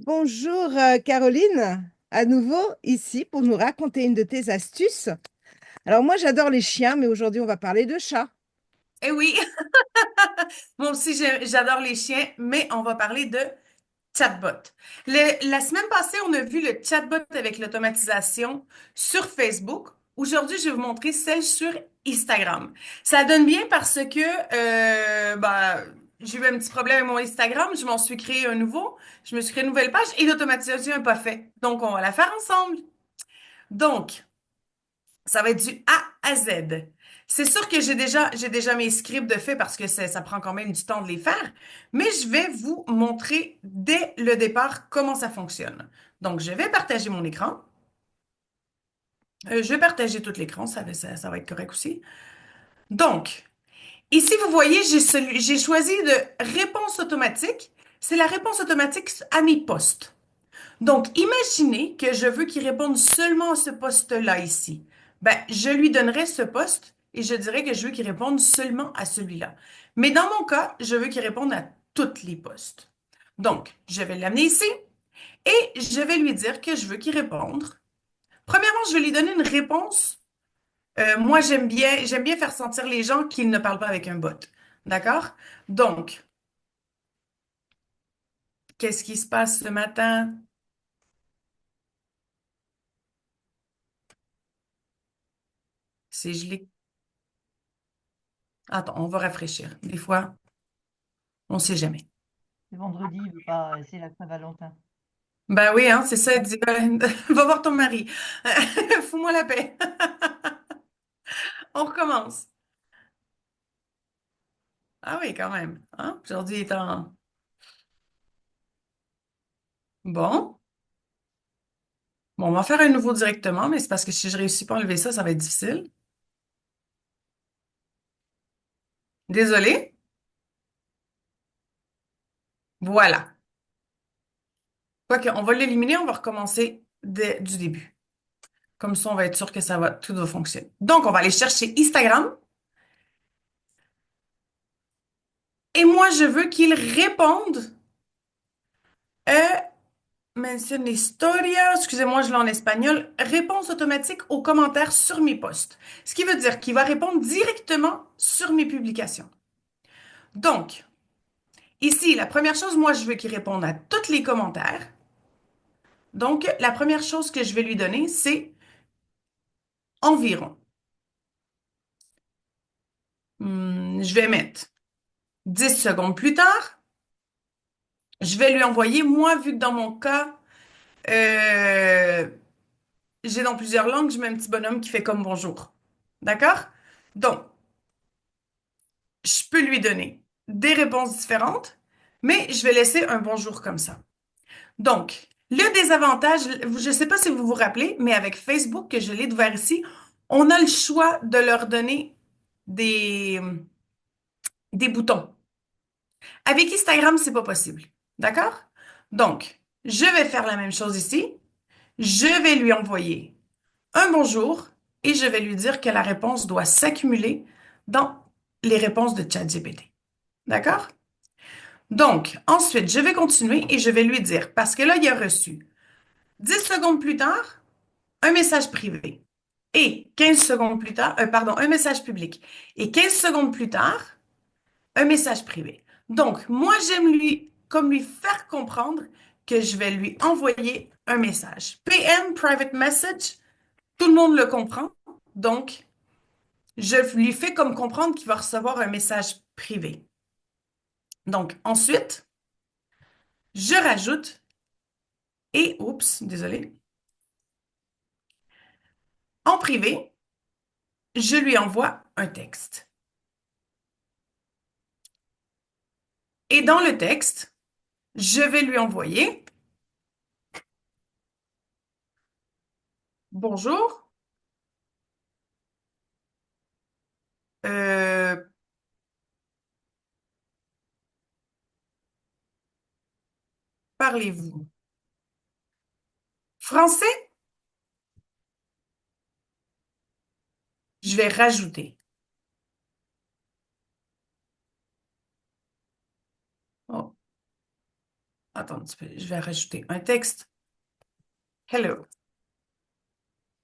Bonjour Caroline, à nouveau ici pour nous raconter une de tes astuces. Alors moi j'adore les chiens, mais aujourd'hui on va parler de chats. Eh oui, moi aussi j'adore les chiens, mais on va parler de chatbot. La semaine passée, on a vu le chatbot avec l'automatisation sur Facebook. Aujourd'hui, je vais vous montrer celle sur Instagram. Ça donne bien parce que j'ai eu un petit problème avec mon Instagram, je m'en suis créé un nouveau, je me suis créé une nouvelle page et l'automatisation n'est pas fait. Donc, on va la faire ensemble. Donc, ça va être du A à Z. C'est sûr que j'ai déjà mes scripts de fait parce que ça prend quand même du temps de les faire, mais je vais vous montrer dès le départ comment ça fonctionne. Donc, je vais partager mon écran. Je vais partager tout l'écran, ça va être correct aussi. Donc, ici, vous voyez, j'ai choisi de réponse automatique. C'est la réponse automatique à mes posts. Donc, imaginez que je veux qu'il réponde seulement à ce poste-là ici. Ben, je lui donnerai ce poste et je dirais que je veux qu'il réponde seulement à celui-là. Mais dans mon cas, je veux qu'il réponde à tous les postes. Donc, je vais l'amener ici et je vais lui dire que je veux qu'il réponde. Premièrement, je vais lui donner une réponse. Moi, j'aime bien faire sentir les gens qu'ils ne parlent pas avec un bot. D'accord? Donc, qu'est-ce qui se passe ce matin? Si je l'ai... Attends, on va rafraîchir. Des fois, on sait jamais. C'est vendredi, il veut pas, c'est la Saint-Valentin. Ben oui, hein, c'est ça. Dis, va voir ton mari. Fous-moi la paix. On recommence. Ah oui, quand même. Hein? Aujourd'hui est en... Bon. Bon, on va faire un nouveau directement, mais c'est parce que si je réussis pas à enlever ça, ça va être difficile. Désolée. Voilà. Quoique, on va l'éliminer, on va recommencer du début. Comme ça, on va être sûr que tout va fonctionner. Donc, on va aller chercher Instagram. Et moi, je veux qu'il réponde. Mention historia, excusez-moi, je l'ai en espagnol. Réponse automatique aux commentaires sur mes posts. Ce qui veut dire qu'il va répondre directement sur mes publications. Donc, ici, la première chose, moi, je veux qu'il réponde à tous les commentaires. Donc, la première chose que je vais lui donner, c'est environ. Je vais mettre 10 secondes plus tard. Je vais lui envoyer, moi, vu que dans mon cas, euh, j'ai dans plusieurs langues, je mets un petit bonhomme qui fait comme bonjour. D'accord? Donc, je peux lui donner des réponses différentes, mais je vais laisser un bonjour comme ça. Donc, le désavantage, je ne sais pas si vous vous rappelez, mais avec Facebook, que je l'ai ouvert ici, on a le choix de leur donner des, des boutons. Avec Instagram, c'est pas possible. D'accord? Donc, je vais faire la même chose ici. Je vais lui envoyer un bonjour et je vais lui dire que la réponse doit s'accumuler dans les réponses de ChatGPT. D'accord? Donc, ensuite, je vais continuer et je vais lui dire, parce que là, il a reçu 10 secondes plus tard, un message privé. Et 15 secondes plus tard, pardon, un message public. Et 15 secondes plus tard, un message privé. Donc, moi, j'aime comme lui faire comprendre que je vais lui envoyer un message. PM, private message, tout le monde le comprend. Donc, je lui fais comme comprendre qu'il va recevoir un message privé. Donc, ensuite, je rajoute et, oups, désolé, en privé, je lui envoie un texte. Et dans le texte, je vais lui envoyer Bonjour, euh, parlez-vous français? Je vais rajouter. Oh, Attends un petit peu, je vais rajouter un texte. Hello.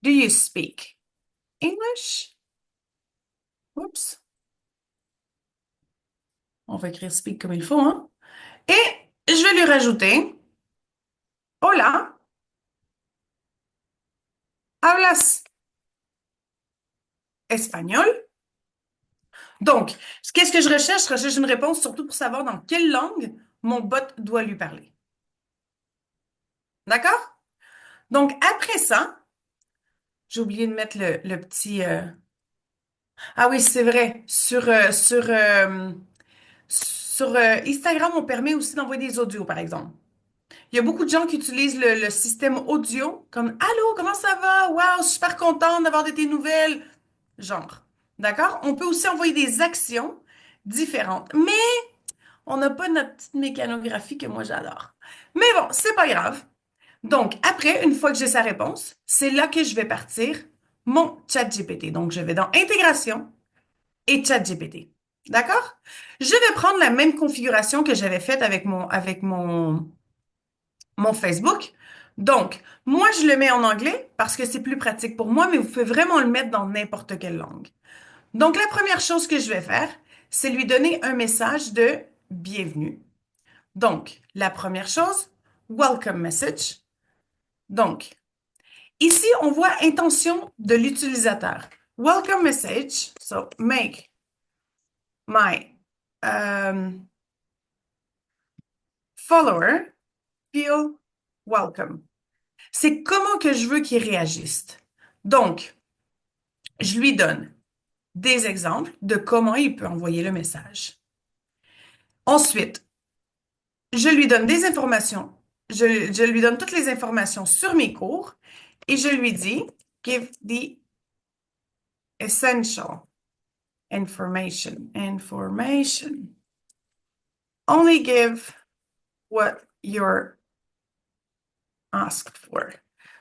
Do you speak English? Oups. On va écrire speak comme il faut, hein? Et je vais lui rajouter Hola, ¿hablas espagnol? Donc, qu'est-ce que je recherche? Je recherche une réponse surtout pour savoir dans quelle langue mon bot doit lui parler. D'accord? Donc, après ça, j'ai oublié de mettre le petit... Ah oui, c'est vrai. Sur Instagram, on permet aussi d'envoyer des audios, par exemple. Il y a beaucoup de gens qui utilisent le système audio comme Allô, comment ça va? Wow, super contente d'avoir de tes nouvelles. Genre. D'accord? On peut aussi envoyer des actions différentes. Mais on n'a pas notre petite mécanographie que moi j'adore. Mais bon, c'est pas grave. Donc, après, une fois que j'ai sa réponse, c'est là que je vais partir mon chat GPT. Donc, je vais dans Intégration et chat GPT. D'accord? Je vais prendre la même configuration que j'avais faite avec mon Facebook. Donc, moi, je le mets en anglais parce que c'est plus pratique pour moi, mais vous pouvez vraiment le mettre dans n'importe quelle langue. Donc, la première chose que je vais faire, c'est lui donner un message de bienvenue. Donc, la première chose, welcome message. Donc, ici, on voit intention de l'utilisateur. Welcome message. So, make my follower feel welcome. C'est comment que je veux qu'il réagisse. Donc, je lui donne des exemples de comment il peut envoyer le message. Ensuite, je lui donne des informations. Je lui donne toutes les informations sur mes cours et je lui dis, give the essential information. Information. Only give what you're asked for.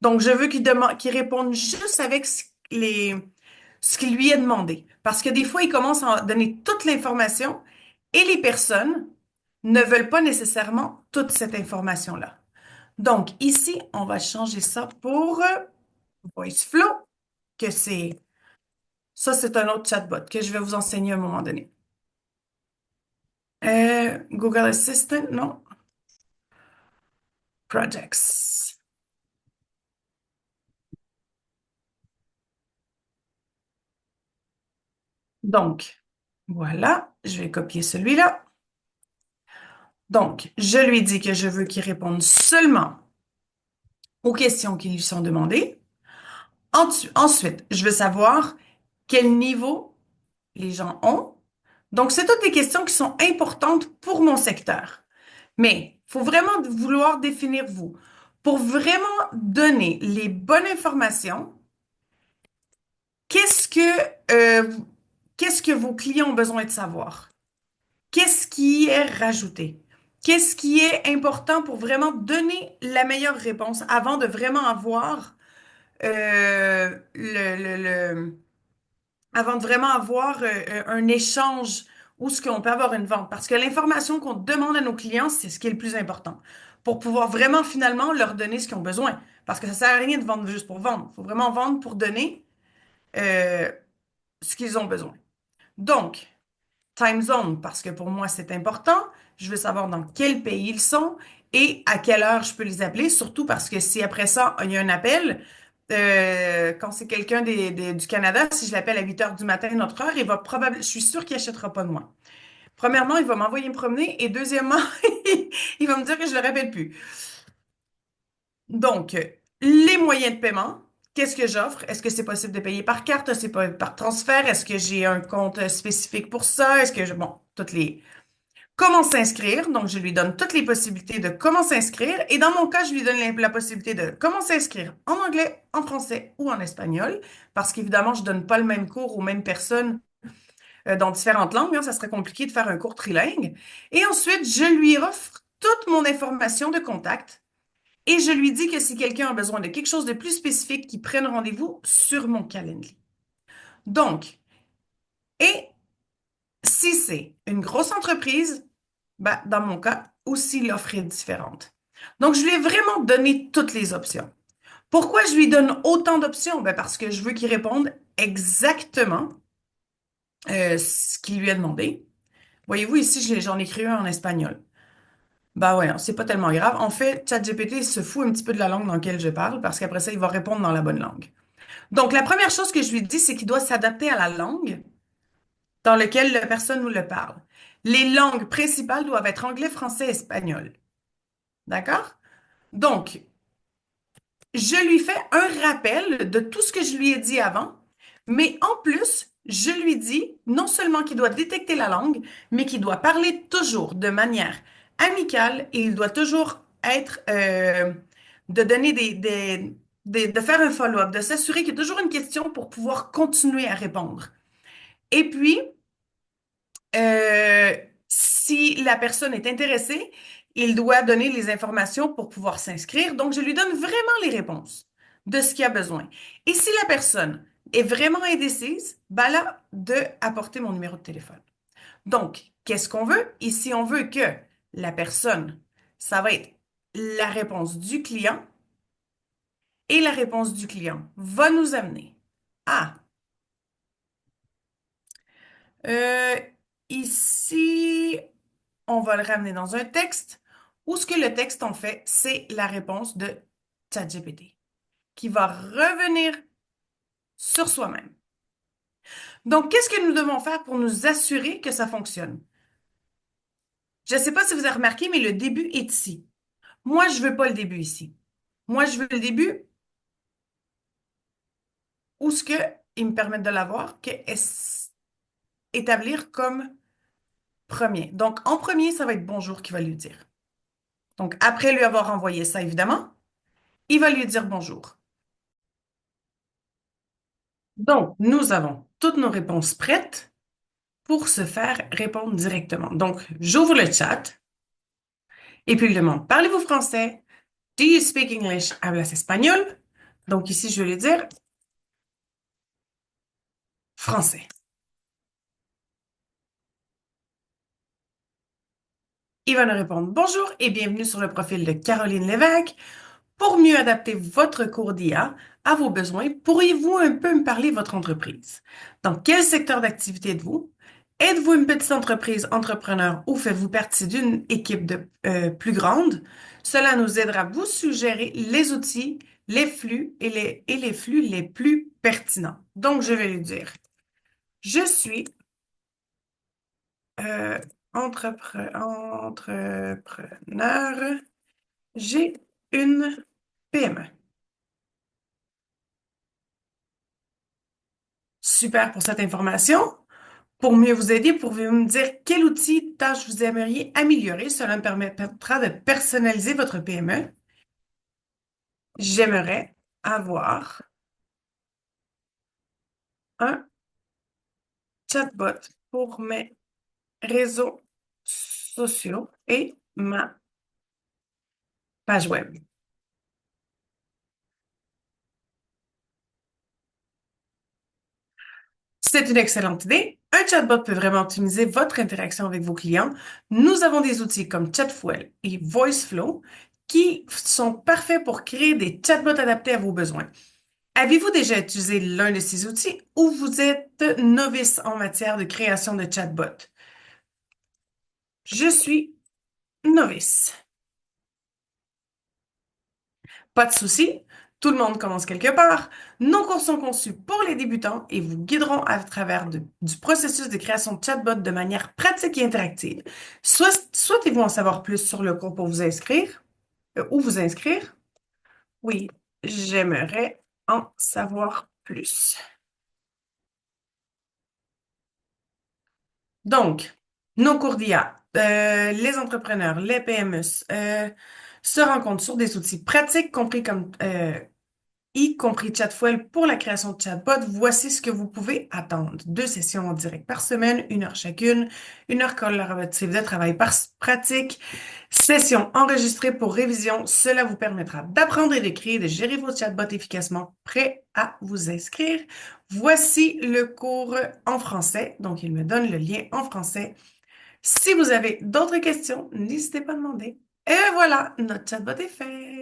Donc, je veux qu'il réponde juste avec ce qu'il lui est demandé. Parce que des fois, il commence à donner toute l'information et les personnes ne veulent pas nécessairement toute cette information-là. Donc, ici, on va changer ça pour VoiceFlow, que ça, c'est un autre chatbot que je vais vous enseigner à un moment donné. Google Assistant, non. Projects. Donc, voilà, je vais copier celui-là. Donc, je lui dis que je veux qu'il réponde seulement aux questions qui lui sont demandées. Ensuite, je veux savoir quel niveau les gens ont. Donc, c'est toutes des questions qui sont importantes pour mon secteur. Mais il faut vraiment vouloir définir vous. Pour vraiment donner les bonnes informations, qu'est-ce que, euh, qu'est-ce que vos clients ont besoin de savoir? Qu'est-ce qui est rajouté? Qu'est-ce qui est important pour vraiment donner la meilleure réponse avant de vraiment avoir avant de vraiment avoir un échange où ce qu'on peut avoir une vente. Parce que l'information qu'on demande à nos clients, c'est ce qui est le plus important. Pour pouvoir vraiment finalement leur donner ce qu'ils ont besoin. Parce que ça sert à rien de vendre juste pour vendre. Il faut vraiment vendre pour donner euh, ce qu'ils ont besoin. Donc, time zone, parce que pour moi, c'est important. Je veux savoir dans quel pays ils sont et à quelle heure je peux les appeler, surtout parce que si après ça, il y a un appel, quand c'est quelqu'un du Canada, si je l'appelle à 8 heures du matin, notre heure, je suis sûre qu'il n'achètera pas de moi. Premièrement, il va m'envoyer me promener et deuxièmement, il va me dire que je ne le rappelle plus. Donc, les moyens de paiement, qu'est-ce que j'offre? Est-ce que c'est possible de payer par carte? C'est pas par transfert? Est-ce que j'ai un compte spécifique pour ça? Bon, toutes les... Comment s'inscrire? Donc, je lui donne toutes les possibilités de comment s'inscrire. Et dans mon cas, je lui donne la possibilité de comment s'inscrire en anglais, en français ou en espagnol. Parce qu'évidemment, je donne pas le même cours aux mêmes personnes dans différentes langues, hein. Ça serait compliqué de faire un cours trilingue. Et ensuite, je lui offre toute mon information de contact et je lui dis que si quelqu'un a besoin de quelque chose de plus spécifique, qu'il prenne rendez-vous sur mon calendrier. Donc, et si c'est une grosse entreprise, Ben, dans mon cas, aussi l'offre est différente. Donc, je lui ai vraiment donné toutes les options. Pourquoi je lui donne autant d'options? Ben, parce que je veux qu'il réponde exactement ce qu'il lui a demandé. Voyez-vous, ici, j'en ai écrit un en espagnol. Ben ouais, c'est pas tellement grave. En fait, ChatGPT se fout un petit peu de la langue dans laquelle je parle parce qu'après ça, il va répondre dans la bonne langue. Donc, la première chose que je lui dis, c'est qu'il doit s'adapter à la langue dans laquelle la personne nous le parle. Les langues principales doivent être anglais, français, espagnol. D'accord? Donc, je lui fais un rappel de tout ce que je lui ai dit avant, mais en plus, je lui dis non seulement qu'il doit détecter la langue, mais qu'il doit parler toujours de manière amicale et il doit toujours être, de donner de faire un follow-up, de s'assurer qu'il y a toujours une question pour pouvoir continuer à répondre. Et puis, euh, si la personne est intéressée, il doit donner les informations pour pouvoir s'inscrire. Donc, je lui donne vraiment les réponses de ce qu'il a besoin. Et si la personne est vraiment indécise, ben là, de apporter mon numéro de téléphone. Donc, qu'est-ce qu'on veut? Ici, on veut que la personne, ça va être la réponse du client et la réponse du client va nous amener à Euh, ici, on va le ramener dans un texte où ce que le texte, en fait, c'est la réponse de ChatGPT qui va revenir sur soi-même. Donc, qu'est-ce que nous devons faire pour nous assurer que ça fonctionne? Je ne sais pas si vous avez remarqué, mais le début est ici. Moi, je ne veux pas le début ici. Moi, je veux le début où ce que il me permet de l'avoir, que établir comme premier. Donc, en premier, ça va être bonjour qui va lui dire. Donc, après lui avoir envoyé ça, évidemment, il va lui dire bonjour. Donc, nous avons toutes nos réponses prêtes pour se faire répondre directement. Donc, j'ouvre le chat et puis il demande, parlez-vous français? Do you speak English? Hablas espagnol? Donc, ici, je vais lui dire français. Il va nous répondre, bonjour et bienvenue sur le profil de Caroline Lévesque. Pour mieux adapter votre cours d'IA à vos besoins, pourriez-vous un peu me parler de votre entreprise? Dans quel secteur d'activité êtes-vous? Êtes-vous une petite entreprise entrepreneur ou faites-vous partie d'une équipe plus grande? Cela nous aidera à vous suggérer les outils, les flux et les flux les plus pertinents. Donc, je vais lui dire, je suis euh, entrepreneur, j'ai une PME. Super pour cette information. Pour mieux vous aider, pouvez-vous me dire quel outil, tâche vous aimeriez améliorer? Cela me permettra de personnaliser votre PME. J'aimerais avoir un chatbot pour mes réseaux sociaux et ma page web. C'est une excellente idée. Un chatbot peut vraiment optimiser votre interaction avec vos clients. Nous avons des outils comme Chatfuel et VoiceFlow qui sont parfaits pour créer des chatbots adaptés à vos besoins. Avez-vous déjà utilisé l'un de ces outils ou vous êtes novice en matière de création de chatbot? Je suis novice. Pas de souci, tout le monde commence quelque part. Nos cours sont conçus pour les débutants et vous guideront à travers du processus de création de chatbot de manière pratique et interactive. Souhaitez-vous en savoir plus sur le cours pour vous inscrire? Ou vous inscrire? Oui, j'aimerais en savoir plus. Donc, nos cours d'IA, les entrepreneurs, les PME, se rencontrent sur des outils pratiques, y compris Chatfuel pour la création de chatbots. Voici ce que vous pouvez attendre. 2 sessions en direct par semaine, 1 heure chacune, 1 heure collaborative de travail pratique, session enregistrée pour révision. Cela vous permettra d'apprendre et de créer, de gérer vos chatbots efficacement. Prêt à vous inscrire? Voici le cours en français. Donc, il me donne le lien en français. Si vous avez d'autres questions, n'hésitez pas à demander. Et voilà, notre chatbot est fait.